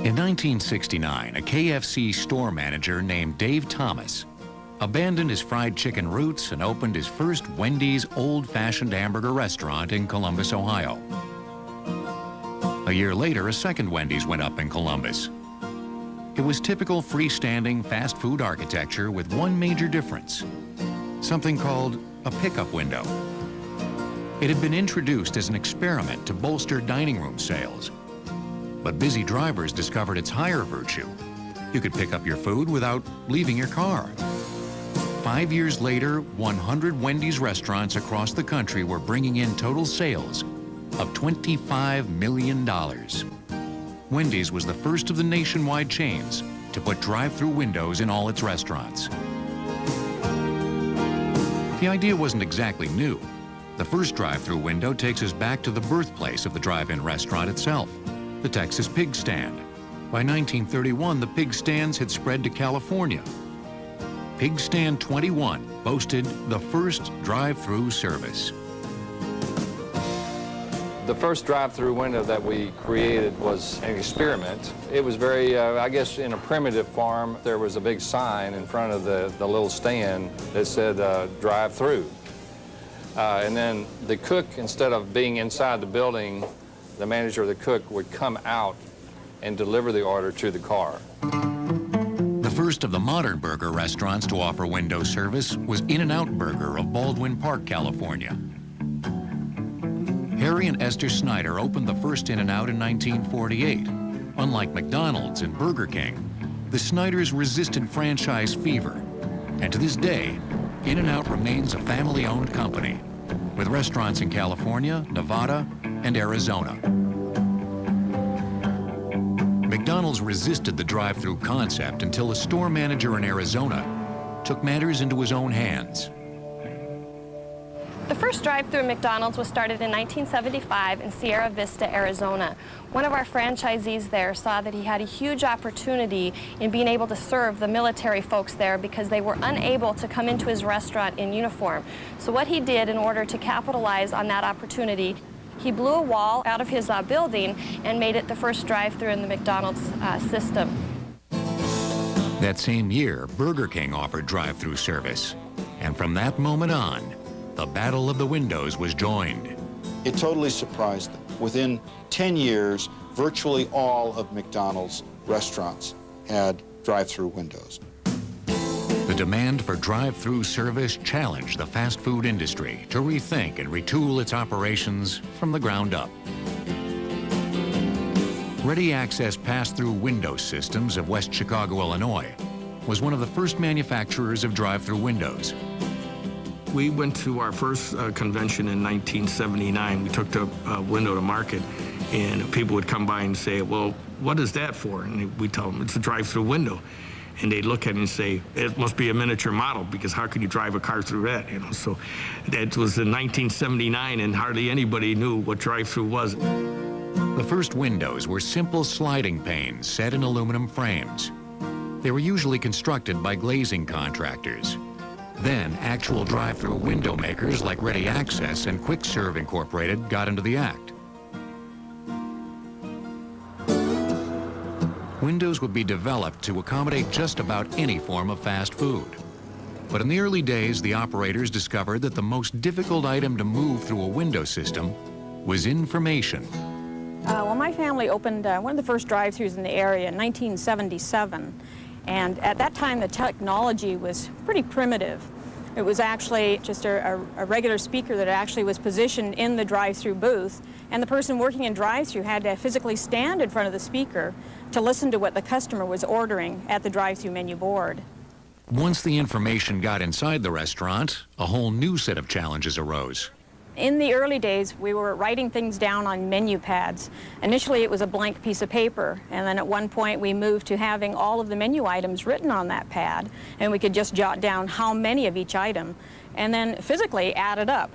In 1969, a KFC store manager named Dave Thomas abandoned his fried chicken roots and opened his first Wendy's old-fashioned hamburger restaurant in Columbus, Ohio. A year later, a second Wendy's went up in Columbus. It was typical freestanding fast food architecture with one major difference, something called a pickup window. It had been introduced as an experiment to bolster dining room sales, but busy drivers discovered its higher virtue. You could pick up your food without leaving your car. 5 years later, 100 Wendy's restaurants across the country were bringing in total sales of $25 million. Wendy's was the first of the nationwide chains to put drive-through windows in all its restaurants. The idea wasn't exactly new. The first drive-through window takes us back to the birthplace of the drive-in restaurant itself, the Texas Pig Stand. By 1931, the pig stands had spread to California. Pig Stand 21 boasted the first drive-through service. The first drive-through window that we created was an experiment. It was very, I guess, in a primitive form. There was a big sign in front of the little stand that said drive-through. And then the cook, instead of being inside the building, the manager or the cook would come out and deliver the order to the car. The first of the modern burger restaurants to offer window service was In-N-Out Burger of Baldwin Park, California. Harry and Esther Snyder opened the first In-N-Out in 1948. Unlike McDonald's and Burger King, the Snyders resisted franchise fever. And to this day, In-N-Out remains a family-owned company, with restaurants in California, Nevada, and Arizona. McDonald's resisted the drive-through concept until a store manager in Arizona took matters into his own hands. The first drive-through at McDonald's was started in 1975 in Sierra Vista, Arizona. One of our franchisees there saw that he had a huge opportunity in being able to serve the military folks there because they were unable to come into his restaurant in uniform. So what he did in order to capitalize on that opportunity, he blew a wall out of his building and made it the first drive-through in the McDonald's system. That same year, Burger King offered drive-through service. And from that moment on, the battle of the windows was joined. It totally surprised them. Within 10 years, virtually all of McDonald's restaurants had drive-through windows. The demand for drive-through service challenged the fast food industry to rethink and retool its operations from the ground up. Ready Access Pass-Through Window Systems of West Chicago, Illinois, was one of the first manufacturers of drive-through windows. We went to our first convention in 1979. We took the window to market, and people would come by and say, well, what is that for? And we tell them, it's a drive-through window. And they'd look at it and say, it must be a miniature model, because how can you drive a car through that? You know, so that was in 1979, and hardly anybody knew what drive-through was. The first windows were simple sliding panes set in aluminum frames. They were usually constructed by glazing contractors. Then, actual drive-through window makers like Ready Access and Quick Serve Incorporated got into the act. Windows would be developed to accommodate just about any form of fast food. But in the early days, the operators discovered that the most difficult item to move through a window system was information. Well, my family opened one of the first drive-thrus in the area in 1977. And at that time, the technology was pretty primitive. It was actually just a regular speaker that actually was positioned in the drive-through booth, and the person working in drive-through had to physically stand in front of the speaker to listen to what the customer was ordering at the drive-through menu board. Once the information got inside the restaurant, a whole new set of challenges arose. In the early days, we were writing things down on menu pads. Initially, it was a blank piece of paper, and then at one point we moved to having all of the menu items written on that pad, and we could just jot down how many of each item, and then physically add it up.